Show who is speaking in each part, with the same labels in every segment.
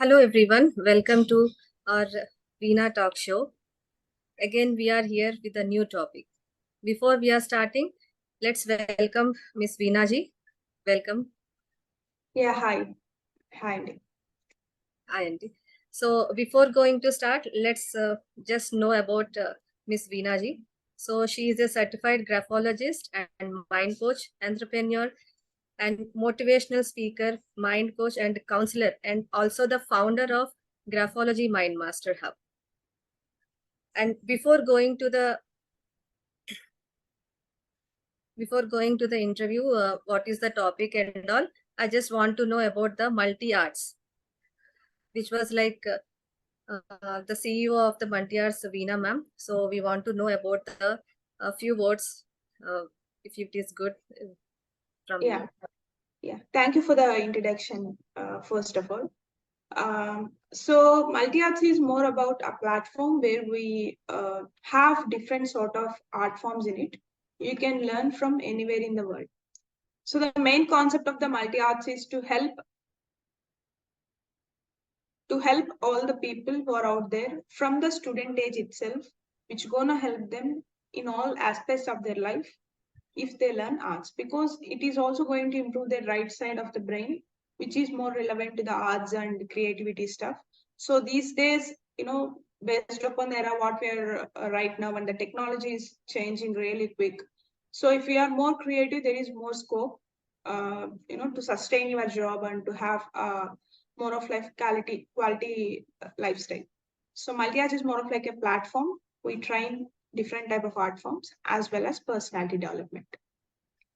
Speaker 1: Hello everyone, welcome to our Veena talk show. Again, we are here with a new topic. Before we are starting, let's welcome Miss Veena ji. Welcome.
Speaker 2: Yeah, hi. Hi, Andy.
Speaker 1: Hi, Andy. So before going to start, let's just know about Miss Veena ji. So she is a certified graphologist and mind coach, entrepreneur, and motivational speaker, mind coach, and counselor, and also the founder of Graphology Mind Master Hub. And before going to the interview, what is the topic and all, I just want to know about the multi-arts, which was like the CEO of the multi-arts, Veena ma'am. So we want to know about the few words, if it is good from
Speaker 2: Yeah,
Speaker 1: you.
Speaker 2: yeah. Thank you for the introduction, first of all. So multi-arts is more about a platform where we have different sort of art forms in it. You can learn from anywhere in the world. So the main concept of the multi-arts is to help all the people who are out there from the student age itself, which gonna help them in all aspects of their life if they learn arts, because it is also going to improve their right side of the brain, which is more relevant to the arts and creativity stuff. So these days, based upon the era what we are right now, and the technology is changing really quick, so if we are more creative, there is more scope to sustain your job and to have more of life quality lifestyle. So multi-arts is more of like a platform. We train different type of art forms as well as personality development.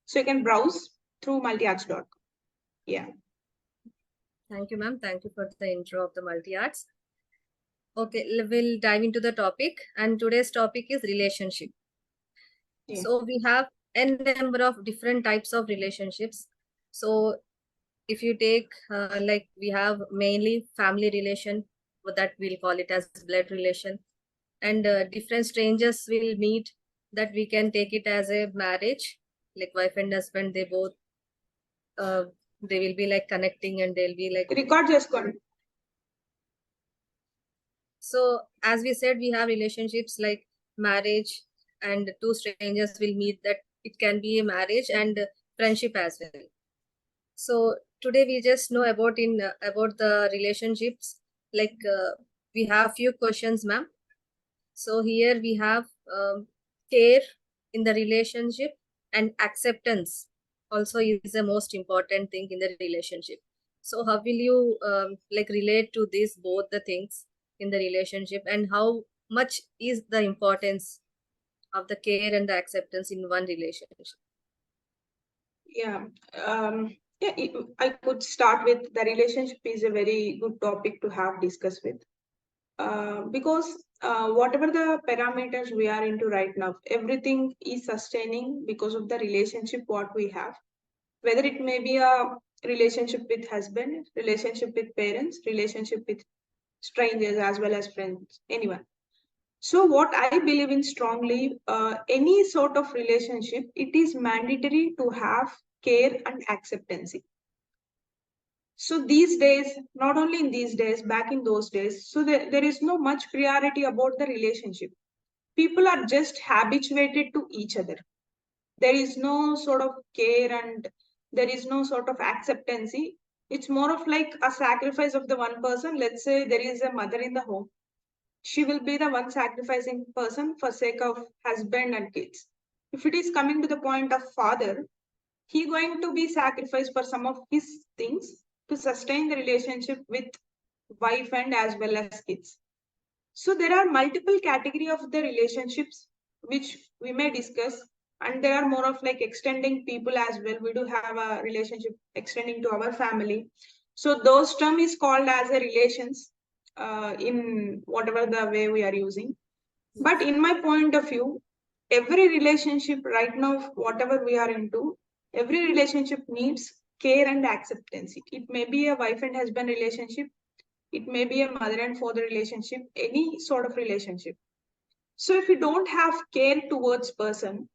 Speaker 2: So you can browse through multiarts.com. Yeah.
Speaker 1: Thank you, ma'am. Thank you for the intro of the multi-arts. Okay, we'll dive into the topic, and today's topic is relationship.
Speaker 2: Yeah.
Speaker 1: So we have n number of different types of relationships. So if you take like we have mainly family relation, that we'll call it as blood relation, and different strangers will meet, that we can take it as a marriage, like wife and husband, they both uh, they will be like connecting and they'll be like.
Speaker 2: Record just gone.
Speaker 1: So as we said, we have relationships like marriage, and two strangers will meet, that it can be a marriage, and friendship as well. So today we just know about the relationships. Like we have few questions, ma'am. So here we have care in the relationship, and acceptance also is the most important thing in the relationship. So how will you like relate to these both the things in the relationship, and how much is the importance of the care and the acceptance in one relationship?
Speaker 2: Yeah. I could start with the relationship is a very good topic to have discuss with. Because whatever the parameters we are into right now, everything is sustaining because of the relationship what we have. Whether it may be a relationship with husband, relationship with parents, relationship with strangers as well as friends, anyone. So, what I believe in strongly, any sort of relationship, it is mandatory to have care and acceptance. So these days, not only in these days, back in those days, so there is no much priority about the relationship. People are just habituated to each other. There is no sort of care and there is no sort of acceptance. It's more of like a sacrifice of the one person. Let's say there is a mother in the home, she will be the one sacrificing person for sake of husband and kids. If it is coming to the point of father, he going to be sacrificed for some of his things to sustain the relationship with wife and as well as kids. So there are multiple category of the relationships which we may discuss, and there are more of like extending people as well. We do have a relationship extending to our family. So those term is called as a relations in whatever the way we are using. But in my point of view, every relationship right now, whatever we are into, every relationship needs care and acceptance. It may be a wife and husband relationship, it may be a mother and father relationship, any sort of relationship. So if you don't have care towards person,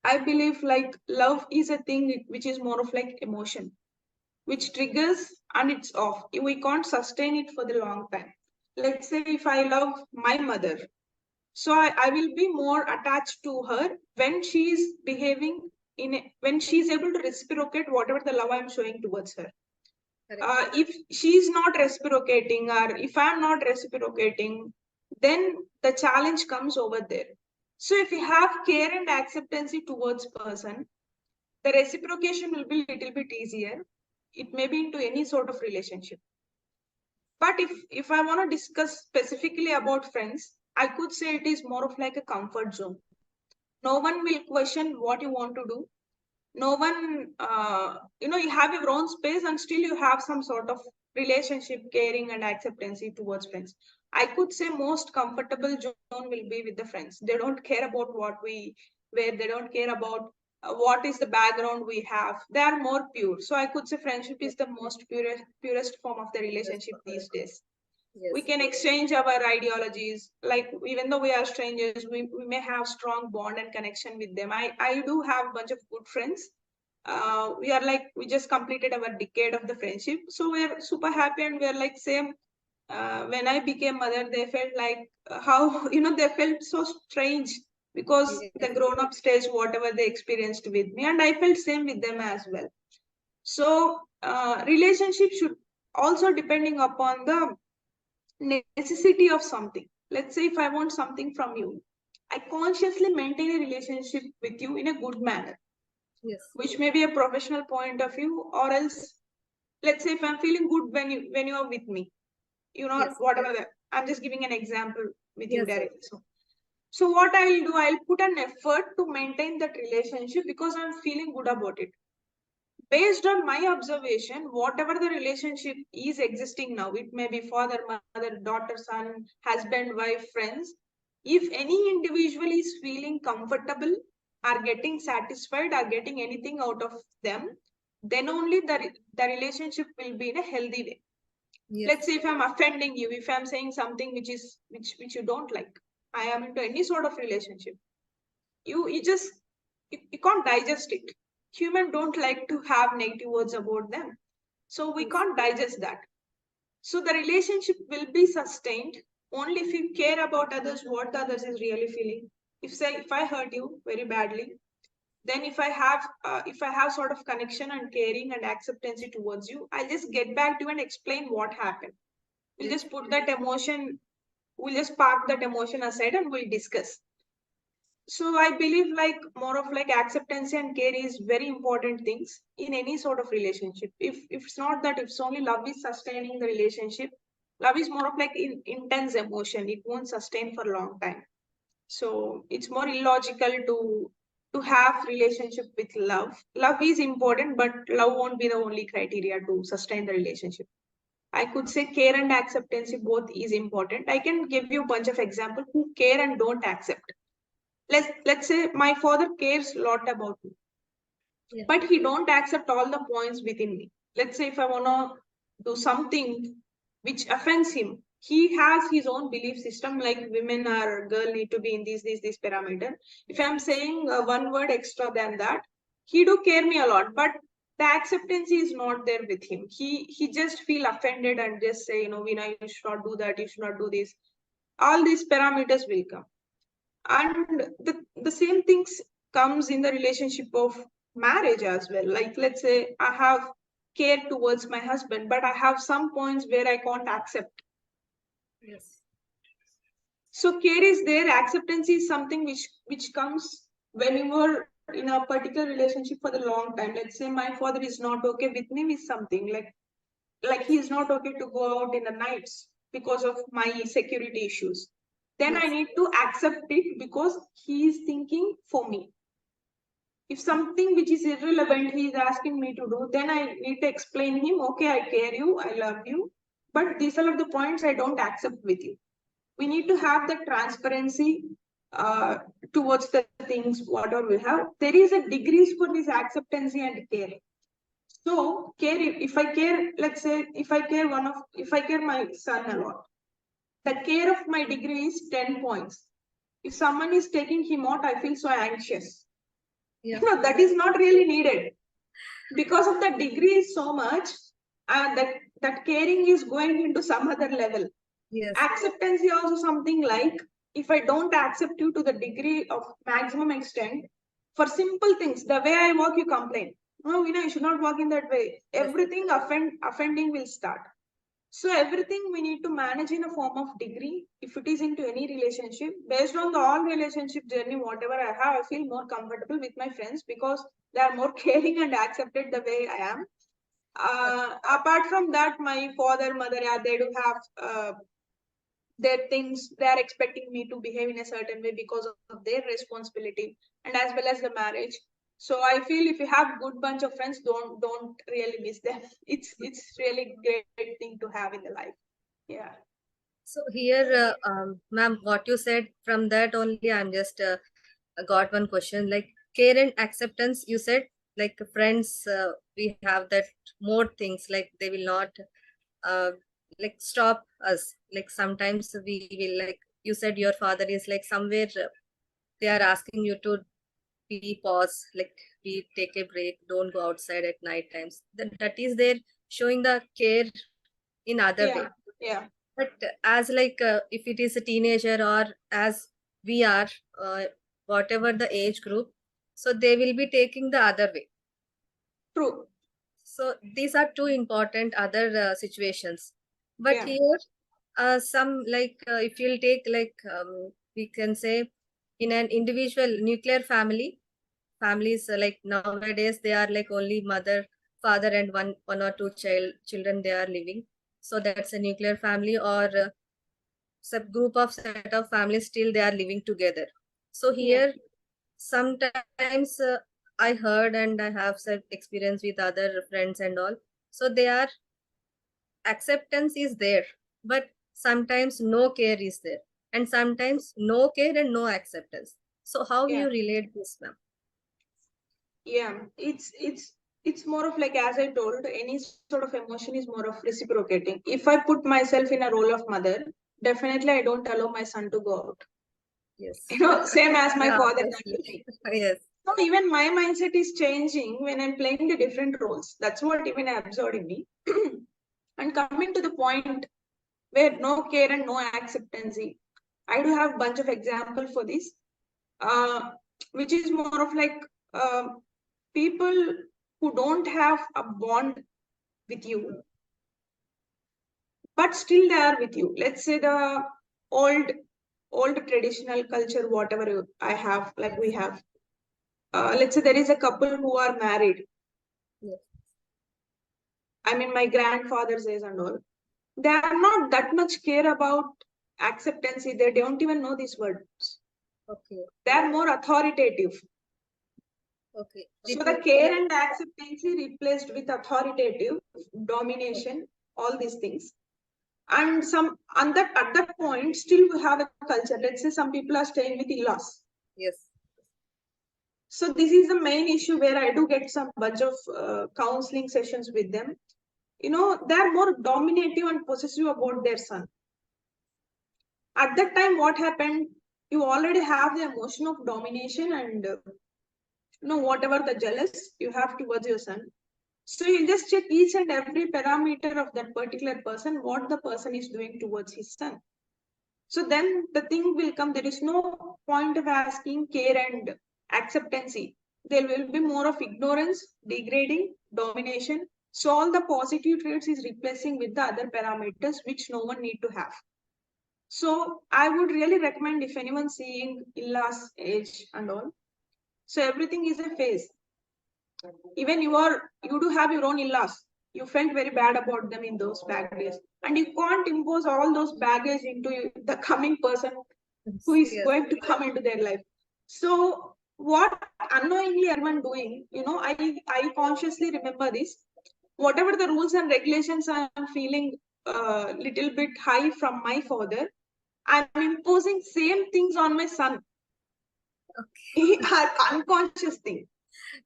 Speaker 2: I believe like love is a thing which is more of like emotion. which triggers and it's off. We can't sustain it for the long time. Let's say if I love my mother, so I will be more attached to her when she is behaving when she is able to reciprocate whatever the love I'm showing towards her. If she is not reciprocating or if I'm not reciprocating, then the challenge comes over there. So if you have care and acceptance towards person, the reciprocation will be a little bit easier. It may be into any sort of relationship. But if I want to discuss specifically about friends, I could say it is more of like a comfort zone. No one will question what you want to do. No one, you have your own space and still you have some sort of relationship, caring and acceptance towards friends. I could say most comfortable zone will be with the friends. They don't care about what we wear. They don't care about what is the background we have. They are more pure. So I could say friendship is the most purest form of the relationship these days. We
Speaker 1: Yes.
Speaker 2: can exchange our ideologies, like even though we are strangers, we may have strong bond and connection with them. I do have a bunch of good friends. We are like, we just completed our decade of the friendship, so we're super happy and we're like same. When I became mother, they felt like how they felt so strange because
Speaker 1: Yes.
Speaker 2: the grown up stage whatever they experienced with me, and I felt same with them as well. So relationship should also depending upon the necessity of something. Let's say if I want something from you, I consciously maintain a relationship with you in a good manner,
Speaker 1: Yes.
Speaker 2: which may be a professional point of view, or else let's say if I'm feeling good when you are with me,
Speaker 1: Yes.
Speaker 2: whatever that, I'm just giving an example with you
Speaker 1: Yes. Yes.
Speaker 2: directly. So what I'll do, I'll put an effort to maintain that relationship because I'm feeling good about it. Based on my observation, whatever the relationship is existing now, it may be father, mother, daughter, son, husband, wife, friends. If any individual is feeling comfortable, are getting satisfied, are getting anything out of them, then only the relationship will be in a healthy way.
Speaker 1: Yes.
Speaker 2: Let's say if I'm offending you, if I'm saying something which you don't like, I am into any sort of relationship. You just you can't digest it. Human don't like to have negative words about them, so we
Speaker 1: Yes.
Speaker 2: can't digest that. So the relationship will be sustained only if you care about others, what the others is really feeling. If I hurt you very badly, then if I have sort of connection and caring and acceptance towards you, I'll just get back to you and explain what happened. We'll
Speaker 1: Yes.
Speaker 2: just put that emotion, we'll just park that emotion aside and we'll discuss. So I believe like more of like acceptance and care is very important things in any sort of relationship. If it's not that, if it's only love is sustaining the relationship, love is more of like intense emotion, it won't sustain for a long time. So it's more illogical to have relationship with love. Love is important, but love won't be the only criteria to sustain the relationship. I could say care and acceptance both is important. I can give you a bunch of examples who care and don't accept. Let's say my father cares a lot about me,
Speaker 1: Yeah.
Speaker 2: but he don't accept all the points within me. Let's say if I want to do something which offends him, he has his own belief system, like women or girl need to be in this parameter. If I'm saying one word extra than that, he do care me a lot, but the acceptance is not there with him. He just feel offended and just say, Veena, you should not do that, you should not do this. All these parameters will come. And the same things comes in the relationship of marriage as well. Like let's say I have care towards my husband, but I have some points where I can't accept.
Speaker 1: Yes.
Speaker 2: So care is there, acceptance is something which comes when you are in a particular relationship for the long time. Let's say my father is not okay with me with something, like he is not okay to go out in the nights because of my security issues. Then I
Speaker 1: Yes.
Speaker 2: need to accept it because he is thinking for me. If something which is irrelevant he is asking me to do, then I need to explain him, okay, I care you, I love you, but these are the points I don't accept with you. We need to have the transparency uh, towards the things whatever we have. There is a degrees for this acceptance and care. So care, if I care, let's say if I care my son a lot, the care of my degree is 10 points. If someone is taking him out, I feel so anxious.
Speaker 1: Yeah.
Speaker 2: That is not really needed. because of the degree is so much, that caring is going into some other level.
Speaker 1: Yes.
Speaker 2: Acceptance is also something like, if I don't accept you to the degree of maximum extent, for simple things, the way I walk, you complain. No, you should not walk in that way.
Speaker 1: Yes.
Speaker 2: Everything offending will start. So everything we need to manage in a form of degree. If it is into any relationship, based on the all relationship journey, whatever I have, I feel more comfortable with my friends because they are more caring and accepted the way I am. Apart from that, my father, mother, yeah, they do have their things. They are expecting me to behave in a certain way because of their responsibility, and as well as the marriage. So I feel if you have good bunch of friends, don't really miss them. It's really great thing to have in the life. Yeah.
Speaker 1: So here, ma'am, what you said, from that only I'm just got one question. Like care and acceptance, you said, like friends, we have that more things, like they will not uh, like stop us. Like sometimes we will, like you said, your father is like somewhere, they are asking you to be pause, like we take a break, don't go outside at night times. That is there showing the care in other
Speaker 2: Yeah.
Speaker 1: way.
Speaker 2: Yeah.
Speaker 1: But as like if it is a teenager or as we are, uh, whatever the age group, so they will be taking the other way.
Speaker 2: True.
Speaker 1: So these are two important other situations. But
Speaker 2: Yeah.
Speaker 1: here, some like if you'll take like we can say in an individual nuclear family, families like nowadays they are like only mother, father, and one or two children they are living. So that's a nuclear family, or sub group of set of families still they are living together. So
Speaker 2: Yeah.
Speaker 1: here sometimes I heard and I have some experience with other friends and all. So they are, acceptance is there, but sometimes no care is there, and sometimes no care and no acceptance. So how
Speaker 2: Yeah.
Speaker 1: you relate this, ma'am?
Speaker 2: Yeah. It's more of like, as I told, any sort of emotion is more of reciprocating. If I put myself in a role of mother, definitely I don't allow my son to go out.
Speaker 1: Yes.
Speaker 2: Same as my
Speaker 1: Yeah,
Speaker 2: father done
Speaker 1: obviously.
Speaker 2: to me.
Speaker 1: Yes.
Speaker 2: So even my mindset is changing when I'm playing the different roles. That's what even I observed in me. And coming to the point where no care and no acceptance, I do have a bunch of example for this, uh, which is more of like, uh, people who don't have a bond with you, but still they are with you. Let's say the old old traditional culture, whatever I have, like we have. Let's say there is a couple who are married.
Speaker 1: Yes.
Speaker 2: I mean, my grandfather says and all. They are not that much care about acceptance. They don't even know these words.
Speaker 1: Okay.
Speaker 2: They are more authoritative.
Speaker 1: Okay.
Speaker 2: So
Speaker 1: With
Speaker 2: the
Speaker 1: you.
Speaker 2: care and acceptance replaced with authoritative domination, all these things. And some and that at that point, still we have a culture. Let's say some people are staying with in-laws.
Speaker 1: Yes.
Speaker 2: So this is the main issue where I do get some bunch of counseling sessions with them. They're more dominative and possessive about their son. At that time, what happened? You already have the emotion of domination and whatever the jealous you have towards your son. So you just check each and every parameter of that particular person, what the person is doing towards his son. So then the thing will come. There is no point of asking care and acceptance. There will be more of ignorance, degrading, domination. So all the positive traits is replacing with the other parameters which no one need to have. So I would really recommend, if anyone seeing in-laws age and all. So everything is a phase. Even you do have your own in-laws. You felt very bad about them in those bad days, and you can't impose all those baggage into the coming person who
Speaker 1: Yes.
Speaker 2: is
Speaker 1: Yes.
Speaker 2: going to come into their life. So what unknowingly everyone doing, I consciously remember this. Whatever the rules and regulations I'm feeling a little bit high from my father, I'm imposing same things on my son. Unconscious thing.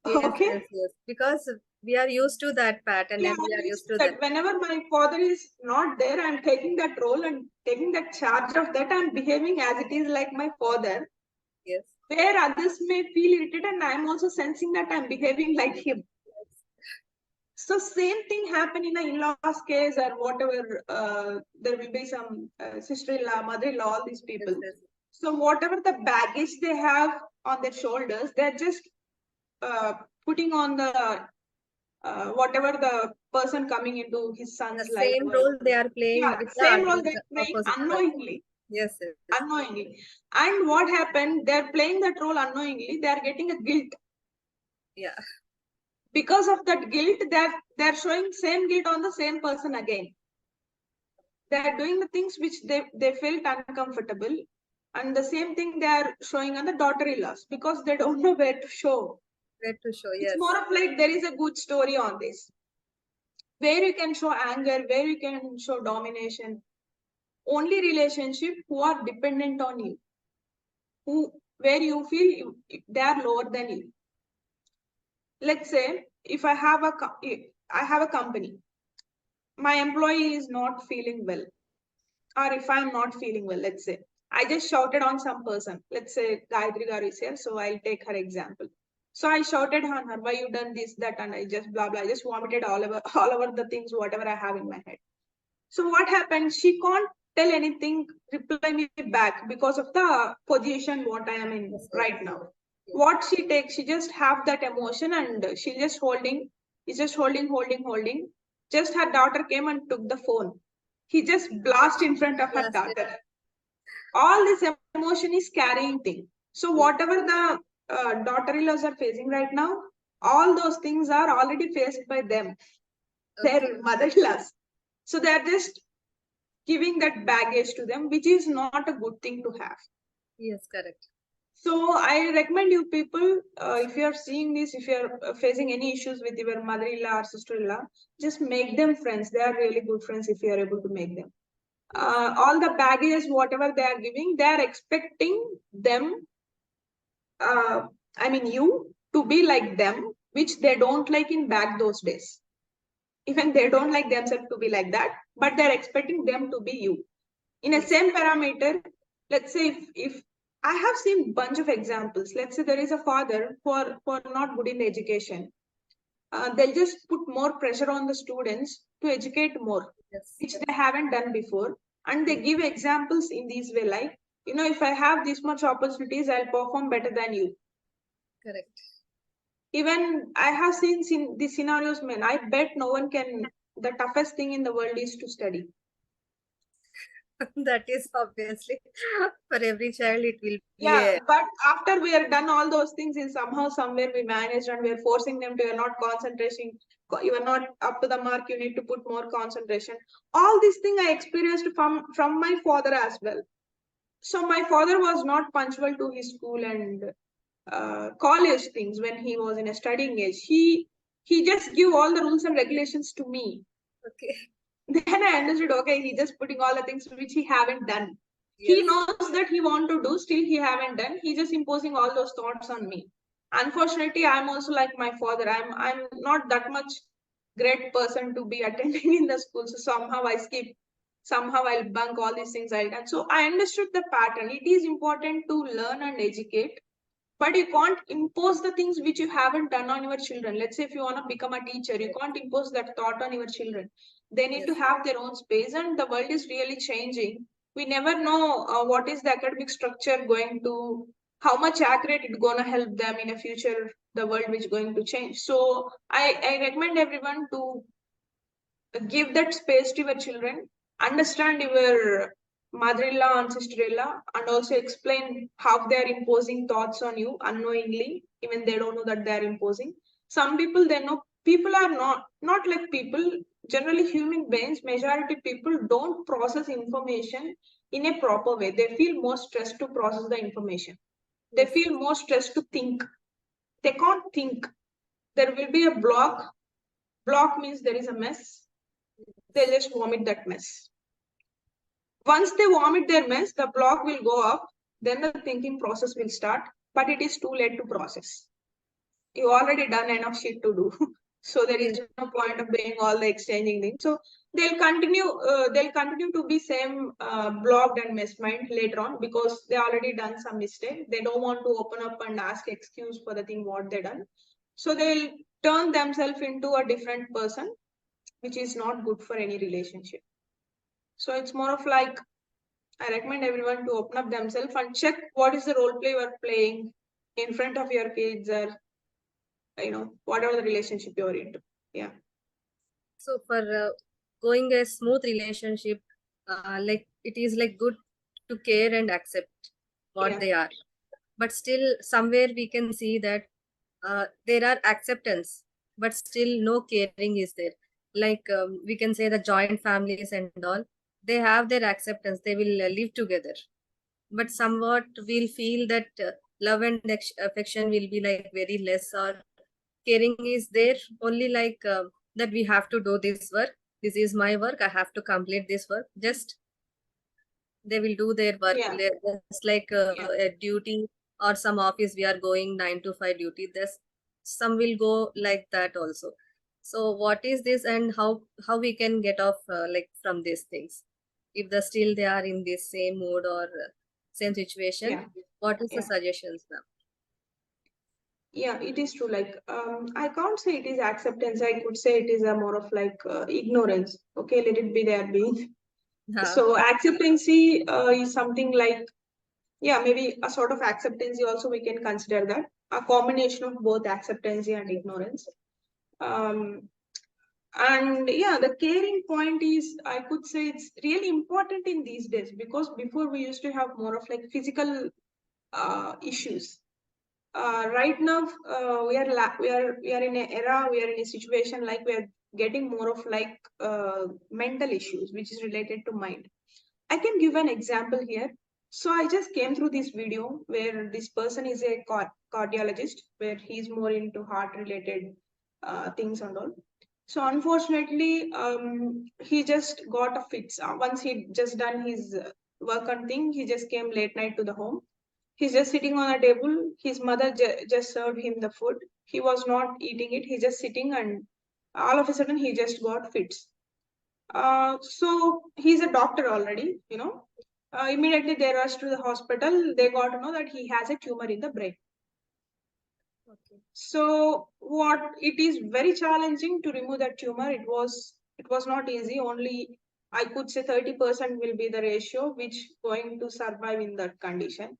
Speaker 1: Yes,
Speaker 2: Okay.
Speaker 1: yes, yes. Because we are used to that pattern
Speaker 2: Yeah,
Speaker 1: and we
Speaker 2: I'm
Speaker 1: are
Speaker 2: used
Speaker 1: used
Speaker 2: to
Speaker 1: to that.
Speaker 2: that. Whenever my father is not there, I'm taking that role and taking that charge of that. I'm behaving as it is like my father,
Speaker 1: Yes.
Speaker 2: where others may feel irritated, and I'm also sensing that I'm behaving like him. So same thing happen in a in-laws case or whatever. There will be some sister-in-law, mother-in-law, all these people.
Speaker 1: Yes, yes.
Speaker 2: So whatever the baggage they have on their shoulders, they're just putting on the whatever the person coming into his
Speaker 1: The
Speaker 2: son's life.
Speaker 1: same role they are playing
Speaker 2: Yeah,
Speaker 1: with
Speaker 2: same role
Speaker 1: with the
Speaker 2: they're playing
Speaker 1: opposite person.
Speaker 2: unknowingly.
Speaker 1: Yes, yes.
Speaker 2: Unknowingly. And what happened? They're playing that role unknowingly. They are getting a guilt.
Speaker 1: Yeah.
Speaker 2: Because of that guilt, they're showing same guilt on the same person again. They're doing the things which they felt uncomfortable. And the same thing they are showing on the daughter-in-laws because they don't know where to show.
Speaker 1: Where to show,
Speaker 2: It's
Speaker 1: yes.
Speaker 2: more of like there is a good story on this. Where you can show anger, where you can show domination. Only relationship who are dependent on you. Where you feel they are lower than you. Let's say if I have a company, my employee is not feeling well, or if I'm not feeling well, let's say I just shouted on some person. Let's say Gayatri Garu is here, so I'll take her example. So I shouted on her, why you done this, that, and I just blah blah. I just vomited all over the things, whatever I have in my head. So what happened? She can't tell anything, reply me back because of the position what I am in
Speaker 1: Yes, yes.
Speaker 2: right now.
Speaker 1: Yes.
Speaker 2: What she takes, she just have that emotion and she just holding, is just holding. Just her daughter came and took the phone. He just blast in front of her
Speaker 1: Blasted.
Speaker 2: daughter. All this emotion is carrying thing. So
Speaker 1: Yes.
Speaker 2: whatever the daughter-in-laws are facing right now, all those things are already faced by them,
Speaker 1: Okay.
Speaker 2: their mother-in-laws. So they are just giving that baggage to them, which is not a good thing to have.
Speaker 1: Yes, correct.
Speaker 2: So I recommend you people, if you are seeing this, if you are facing any issues with your mother-in-law or sister-in-law, just make them friends. They are really good friends if you are able to make them. All the baggages, whatever they are giving, they are expecting them, you to be like them, which they don't like in back those days. Even they don't like themselves to be like that, but they're expecting them to be you. In a
Speaker 1: Yes.
Speaker 2: same parameter, let's say if I have seen bunch of examples. Let's say there is a father who are not good in education. They'll just put more pressure on the students to educate more,
Speaker 1: Yes.
Speaker 2: which they haven't done before. And they give examples in these way, like, if I have this much opportunities, I'll perform better than you.
Speaker 1: Correct.
Speaker 2: Even I have seen these scenarios, man. I bet no one can. The toughest thing in the world is to study.
Speaker 1: That is obviously for every child it will be
Speaker 2: Yeah,
Speaker 1: a
Speaker 2: but after we are done all those things, in somehow somewhere we managed, and we are forcing them to, you're not concentrating, you are not up to the mark, you need to put more concentration. All these things I experienced from my father as well. So my father was not punctual to his school and college things when he was in a studying age. He just give all the rules and regulations to me.
Speaker 1: okay.
Speaker 2: Then I understood, okay, he just putting all the things which he haven't done. He
Speaker 1: Yes.
Speaker 2: knows that he want to do, still he haven't done. He just imposing all those thoughts on me. Unfortunately, I'm also like my father. I'm not that much great person to be attending in the school. So somehow I skip, somehow I'll bunk all these things I'll done. So I understood the pattern. It is important to learn and educate, but you can't impose the things which you haven't done on your children. Let's say if you want to become a teacher, you can't impose that thought on your children. They need
Speaker 1: Yes.
Speaker 2: to have their own space, and the world is really changing. We never know what is the academic structure going to, how much accurate it's going to help them in a future, the world which is going to change. So I recommend everyone to give that space to your children, understand your mother-in-law and sister-in-law, and also explain how they are imposing thoughts on you unknowingly, even they don't know that they are imposing. Some people, they know, people are not like people. Generally, human beings, majority people don't process information in a proper way. They feel more stressed to process the information. They
Speaker 1: Yes.
Speaker 2: feel more stressed to think. They can't think. There will be a block. Block means there is a mess. They just vomit that mess. Once they vomit their mess, the block will go up, then the thinking process will start, but it is too late to process. You already done enough shit to do. So there
Speaker 1: Yes.
Speaker 2: is no point of doing all the exchanging things. So they'll continue to be same blocked and mess mind later on because they already done some mistake. They don't want to open up and ask excuse for the thing what they done. So they'll turn themselves into a different person, which is not good for any relationship. So it's more of like, I recommend everyone to open up themselves and check what is the role play you are playing in front of your kids, or whatever the relationship you're into. Yeah.
Speaker 1: So for going a smooth relationship, like it is like good to care and accept what
Speaker 2: Yeah.
Speaker 1: they are, but still somewhere we can see that there are acceptance, but still no caring is there. Like we can say the joint families and all, they have their acceptance, they will live together, but somewhat we'll feel that love and affection will be like very less, or caring is there only like that we have to do this work, this is my work, I have to complete this work, just they will do their work
Speaker 2: Yeah.
Speaker 1: just like
Speaker 2: Yeah.
Speaker 1: a duty, or some office we are going 9 to 5 duty, this some will go like that also. So what is this, and how we can get off like from these things, if the still they are in this same mood or same situation,
Speaker 2: Yeah.
Speaker 1: what is the
Speaker 2: Yeah.
Speaker 1: suggestions now?
Speaker 2: Yeah, it is true. Like, I can't say it is acceptance. I could say it is a more of like ignorance. Okay, let it be there being.
Speaker 1: Yeah.
Speaker 2: So acceptancy is something like, yeah, maybe a sort of acceptancy also we can consider that a combination of both acceptancy and ignorance. Um, and yeah, the caring point is, I could say it's really important in these days, because before we used to have more of like physical issues. Right now we are in an era, we are in a situation like we are getting more of like mental issues which is related to mind. I can give an example here. So I just came through this video where this person is a cardiologist, where he's more into heart related things and all. So unfortunately, he just got a fits. Once he just done his work and thing, he just came late night to the home. He's just sitting on a table. His mother just served him the food. He was not eating it. He's just sitting, and all of a sudden he just got fits. So he's a doctor already, Immediately they rushed to the hospital. They got to know that he has a tumor in the brain.
Speaker 1: Okay.
Speaker 2: So what it is very challenging to remove that tumor. It was not easy. Only I could say 30% will be the ratio which going to survive in that condition.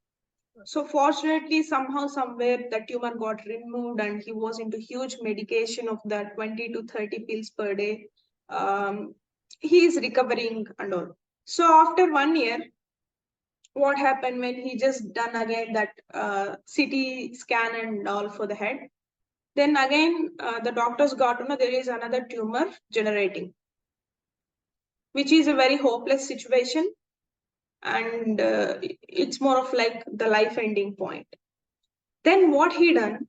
Speaker 2: So fortunately, somehow, somewhere, the tumor got removed, and he was into huge medication of that 20 to 30 pills per day. Um, he is recovering and all. So after 1 year, what happened when he just done again that CT scan and all for the head? Then again, the doctors got to know there is another tumor generating, which is a very hopeless situation, and it's more of like the life-ending point. Then what he done?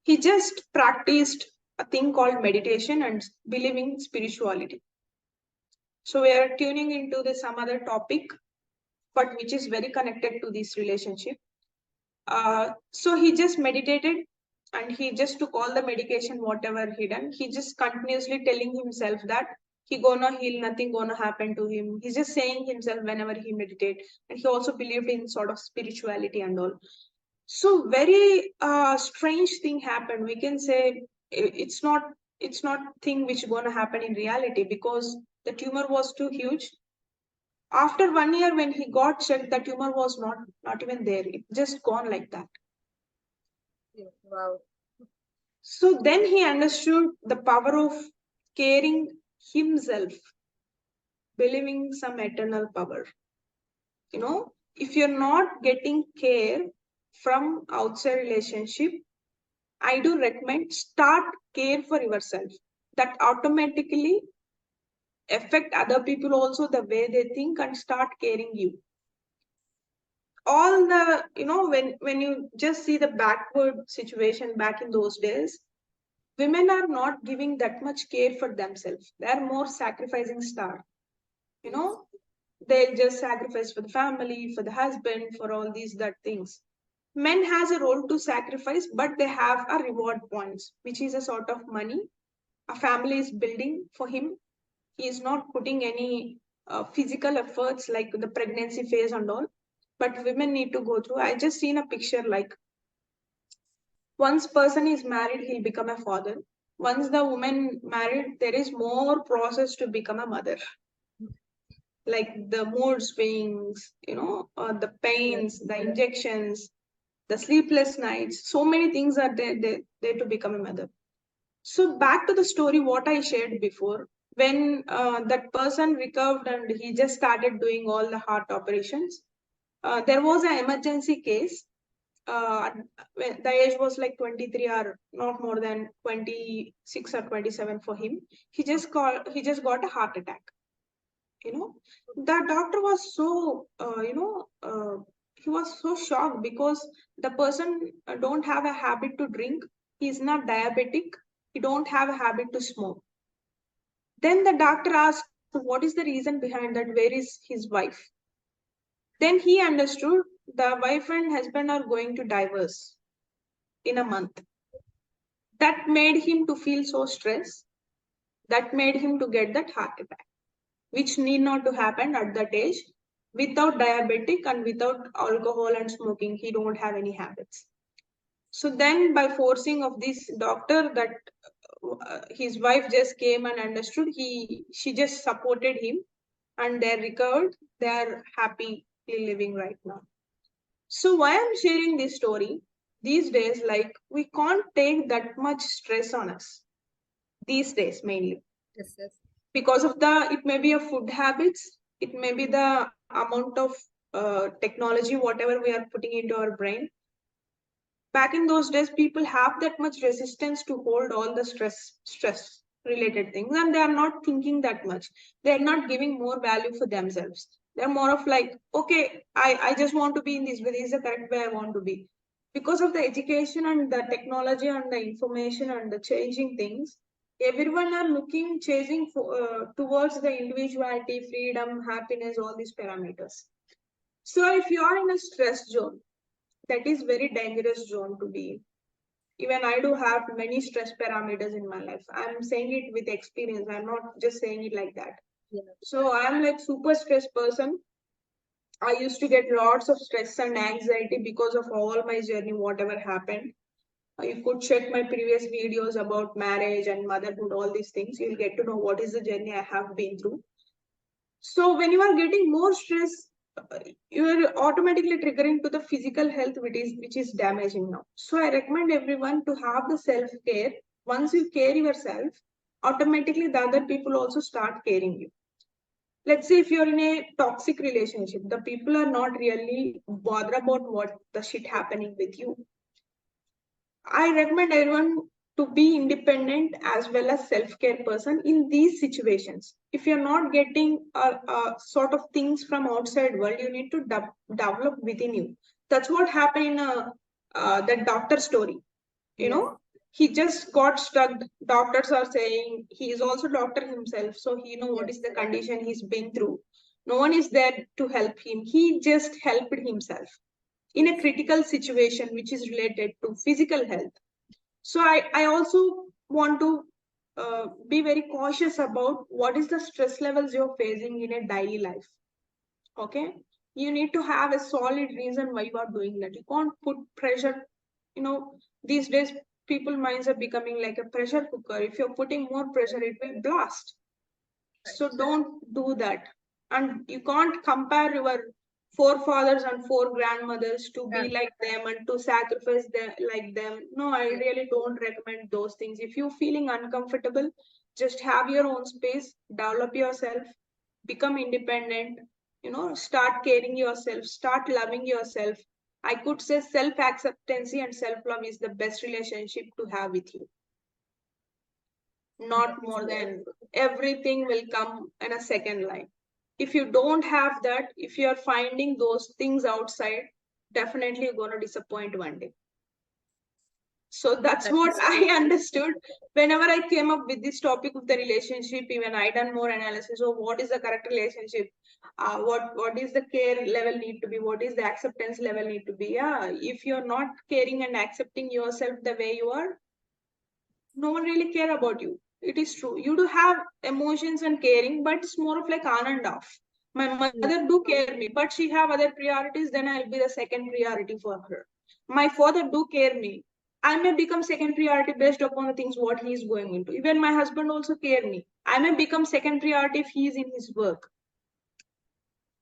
Speaker 2: He just practiced a thing called meditation and believing spirituality. So we are tuning into the some other topic, but which is very connected to this relationship. So he just meditated, and he just took all the medication, whatever he done. He just continuously telling himself that he gonna heal, nothing gonna happen to him. He's just saying himself whenever he meditate, and he also believed in sort of spirituality and all. So very strange thing happened. We can say it's not thing which gonna happen in reality, because the tumor was too huge. After 1 year, when he got checked, the tumor was not even there. It just gone like that.
Speaker 1: Yeah, wow.
Speaker 2: So then he understood the power of caring himself, believing some eternal power. If you're not getting care from outside relationship, I do recommend start care for yourself. That automatically affect other people also, the way they think, and start caring you. All the when you just see the backward situation back in those days, women are not giving that much care for themselves. They are more sacrificing star. You
Speaker 1: Yes.
Speaker 2: know, they'll just sacrifice for the family, for the husband, for all these that things. Men has a role to sacrifice, but they have a reward points, which is a sort of money a family is building for him. He is not putting any physical efforts like the pregnancy phase and all, but women need to go through. I just seen a picture like Once person is married, he'll become a father. Once the woman married, there is more process to become a mother. Like the mood swings, the
Speaker 1: Yes.
Speaker 2: pains, the injections, the sleepless nights. So many things are there to become a mother. So back to the story, what I shared before. When that person recovered and he just started doing all the heart operations, there was an emergency case. When the age was like 23 or not more than 26 or 27 for him. He just got a heart attack. The doctor was so he was so shocked because the person don't have a habit to drink. He's not diabetic. He don't have a habit to smoke. Then the doctor asked, what is the reason behind that? Where is his wife? Then he understood the wife and husband are going to divorce in a month. That made him to feel so stressed. That made him to get that heart attack, which need not to happen at that age. Without diabetic and without alcohol and smoking, he don't have any habits. So then by forcing of this doctor, that his wife just came and understood, she just supported him, and they're recovered. They're happily living right now. So why I'm sharing this story? These days, like, we can't take that much stress on us these days, mainly
Speaker 1: Yes. Yes.
Speaker 2: because of it may be a food habits, it may be the amount of technology whatever we are putting into our brain. Back in those days, people have that much resistance to hold all the stress related things, and they are not thinking that much. They are not giving more value for themselves. They're more of like, okay, I just want to be in this way, this is the correct way I want to be. Because of the education and the technology and the information and the changing things, everyone are looking chasing towards the individuality, freedom, happiness, all these parameters. So if you are in a stress zone, that is very dangerous zone to be. Even I do have many stress parameters in my life. I'm saying it with experience. I'm not just saying it like that.
Speaker 1: Yeah.
Speaker 2: So I'm like super stressed person. I used to get lots of stress and anxiety because of all my journey, whatever happened. You could check my previous videos about marriage and motherhood, all these things. You'll get to know what is the journey I have been through. So when you are getting more stress, you are automatically triggering to the physical health, which is damaging now. So I recommend everyone to have the self care. Once you care yourself, automatically the other people also start caring you. Let's say if you're in a toxic relationship, the people are not really bothered about what the shit happening with you. I recommend everyone to be independent as well as self-care person in these situations. If you're not getting sort of things from outside world, you need to develop within you. That's what happened in the doctor story. You
Speaker 1: Yes.
Speaker 2: know, he just got stuck. Doctors are saying he is also doctor himself, so he know what
Speaker 1: Yes.
Speaker 2: is the condition he's been through. No one is there to help him. He just helped himself in a
Speaker 1: Yes.
Speaker 2: critical situation which is related to physical health. So I also want to be very cautious about what is the stress levels you're facing in a daily life. Okay, you need to have a solid reason why you are doing that. You can't put pressure. These days people minds are becoming like a pressure cooker. If you're putting more pressure, it will blast. So
Speaker 1: Right.
Speaker 2: don't do that. And you can't compare your forefathers and foregrandmothers to
Speaker 1: Yeah.
Speaker 2: be like them and to sacrifice them like them. No, I
Speaker 1: Yes.
Speaker 2: really don't recommend those things. If you're feeling uncomfortable, just have your own space, develop yourself, become independent, start caring yourself, start loving yourself. I could say self acceptance and self love is the best relationship to have with you, not
Speaker 1: That's
Speaker 2: more
Speaker 1: great.
Speaker 2: than. Everything will come in a second line. If you don't have that, if you're finding those things outside, definitely you're going to disappoint one day. So that's
Speaker 1: That
Speaker 2: what
Speaker 1: is
Speaker 2: I
Speaker 1: true.
Speaker 2: understood whenever I came up with this topic of the relationship. Even I done more analysis of what is the correct relationship, what is the care level need to be, what is the acceptance level need to be. Yeah, if you're not caring and accepting yourself the way you are, no one really care about you. It is true. You do have emotions and caring, but it's more of like on and off. My mother
Speaker 1: Yes.
Speaker 2: do care me, but she have other priorities. Then I'll be the second priority for her. My father do care me. I may become second priority based upon the things what he is going into. Even my husband also care me. I may become second priority if he is in his work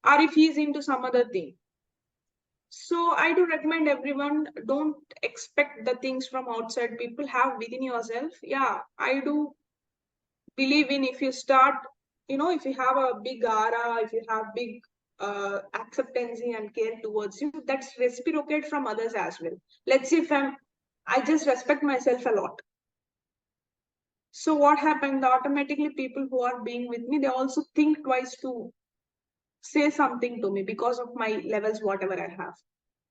Speaker 2: or if he is into some other thing. So I do recommend everyone, don't expect the things from outside. People have within yourself. Yeah, I do believe in, if you start, if you have a big aura, if you have big acceptance and care towards you, that's reciprocate from others as well. Let's say if I just respect myself a lot. So what happened? Automatically, people who are being with me, they also think twice to say something to me because of my levels, whatever I have.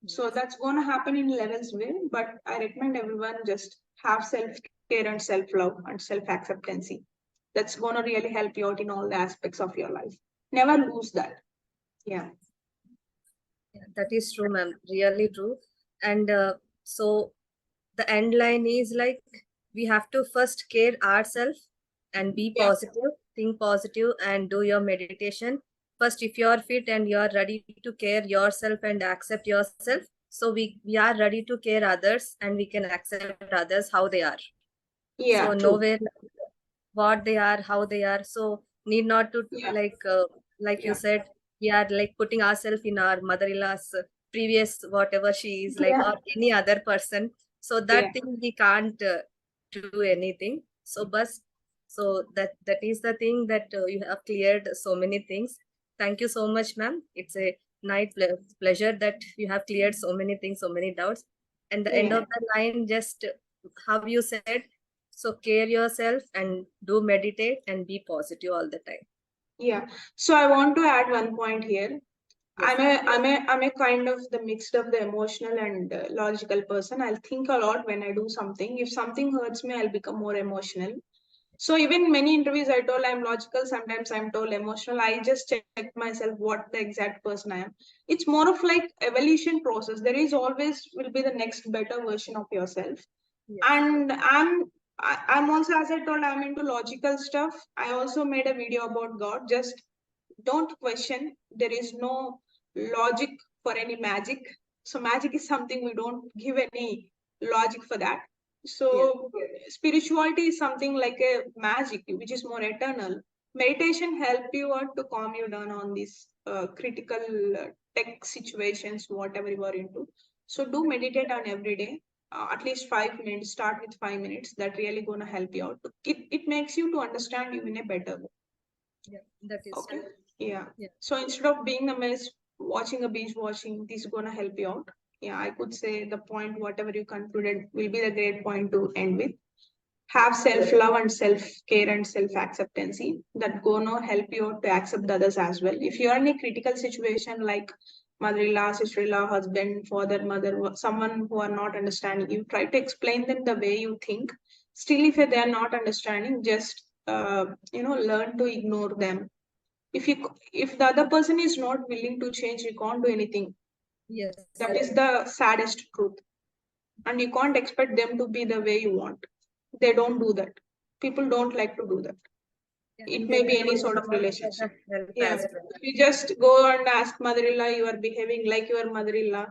Speaker 2: So that's going to happen in levels way. But I recommend everyone just have self care and self love and self acceptance. That's going to really help you out in all the aspects of your life. Never lose that. Yeah.
Speaker 1: Yeah, that is true, ma'am. Really true. And so the end line is like we have to first care ourselves and be
Speaker 2: Yeah.
Speaker 1: positive, think positive, and do your meditation. First, if you are fit and you are ready to care yourself and accept yourself, so we are ready to care others and we can accept others how they are.
Speaker 2: Yeah.
Speaker 1: So
Speaker 2: True.
Speaker 1: nowhere what they are, how they are. So need not to
Speaker 2: Yeah.
Speaker 1: like you
Speaker 2: Yeah.
Speaker 1: said, we are like putting ourselves in our mother-in-law's previous whatever she is like,
Speaker 2: Yeah.
Speaker 1: or any other person. So
Speaker 2: Yeah.
Speaker 1: that thing we can't do anything. So but so that is the thing that you have cleared so many things. Thank you so much, ma'am. It's a pleasure that you have cleared so many things, so many doubts. And the end
Speaker 2: Yeah.
Speaker 1: of the line, just how you said, so care yourself and do meditate and be positive all the time.
Speaker 2: Yeah. So I want to add one point here.
Speaker 1: Yes.
Speaker 2: I'm a kind of the mixed of the emotional and logical person. I'll think a lot when I do something. If something hurts me, I'll become more emotional. So even many interviews I told I'm logical, sometimes I'm told emotional. I just check myself what the exact person I am. It's more of like evolution process. There is always will be the next better version of yourself.
Speaker 1: Yes.
Speaker 2: And I'm also, as I told, I'm into logical stuff. I also made a video about God. Just don't question. There is no logic for any magic. So magic is something we don't give any logic for that.
Speaker 1: Yes.
Speaker 2: So spirituality is something like a magic, which is more eternal. Meditation help you out to calm you down on these critical tech situations, whatever you are into. So do meditate on every day, at least 5 minutes. Start with 5 minutes. That really gonna help you out. It makes you to understand you in a better way.
Speaker 1: Yeah, that is
Speaker 2: Okay.
Speaker 1: true.
Speaker 2: Yeah.
Speaker 1: Yeah.
Speaker 2: So instead of being a mess, watching a binge watching, this is gonna help you out. Yeah, I could say the point, whatever you concluded, will be the great point to end with. Have
Speaker 1: Yes.
Speaker 2: self-love and self-care and self-acceptance that gonna help you out to accept the others as well. If you're in a critical situation like mother-in-law, sister-in-law, husband, father, mother, someone who are not understanding you, try to explain them the way you think. Still, if they are not understanding, just learn to ignore them. If the other person is not willing to change, you can't do anything.
Speaker 1: Yes.
Speaker 2: That is the saddest truth. And you can't expect them to be the way you want. They don't do that. People don't like to do that.
Speaker 1: Yeah.
Speaker 2: It
Speaker 1: They
Speaker 2: may be
Speaker 1: will
Speaker 2: any
Speaker 1: look
Speaker 2: sort of
Speaker 1: someone for
Speaker 2: relationship.
Speaker 1: the help
Speaker 2: Yeah.
Speaker 1: as well.
Speaker 2: You just go and ask mother-in-law, you are behaving like your mother-in-law.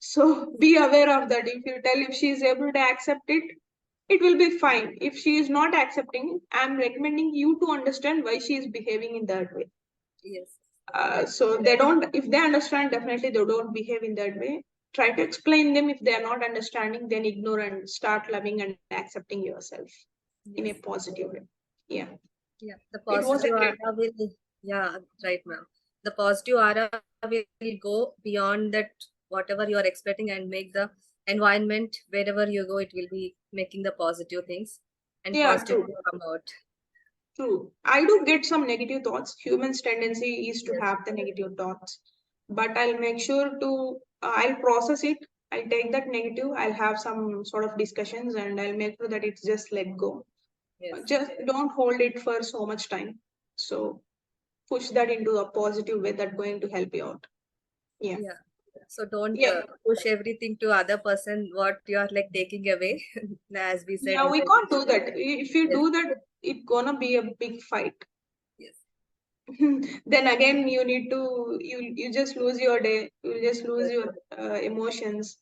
Speaker 2: So be aware of that. If you tell, if she is able to accept it, it will be fine. If she is not accepting, I'm recommending you to understand why she is behaving in that way.
Speaker 1: Yes.
Speaker 2: So they don't, if they understand, definitely they don't behave in that way. Try to explain them. If they are not understanding, then ignore and start loving and accepting yourself in
Speaker 1: Yes.
Speaker 2: a positive way. Yeah.
Speaker 1: Yeah. The
Speaker 2: It was a
Speaker 1: positive
Speaker 2: great.
Speaker 1: aura will, yeah, right, ma'am. The positive aura will go beyond that, whatever you are expecting, and make the environment wherever you go, it will be making the positive things and
Speaker 2: Yeah,
Speaker 1: positive
Speaker 2: true.
Speaker 1: will come out.
Speaker 2: True. I do get some negative thoughts. Humans' tendency is to
Speaker 1: Yes.
Speaker 2: have the negative thoughts, but I'll make sure to, I'll process it. I'll take that negative. I'll have some sort of discussions and I'll make sure that it's just let go.
Speaker 1: Yes.
Speaker 2: Just don't hold it for so much time. So push that into a positive way that's going to help you out. Yeah.
Speaker 1: Yeah. So don't
Speaker 2: Yeah.
Speaker 1: push everything to other person what you are like taking away. As we said
Speaker 2: Yeah,
Speaker 1: in
Speaker 2: we
Speaker 1: the
Speaker 2: can't do that. If you
Speaker 1: yes,
Speaker 2: do that, it's gonna be a big fight.
Speaker 1: yes,
Speaker 2: Then again, you need to, you just lose your day. You just lose
Speaker 1: yes,
Speaker 2: your emotions.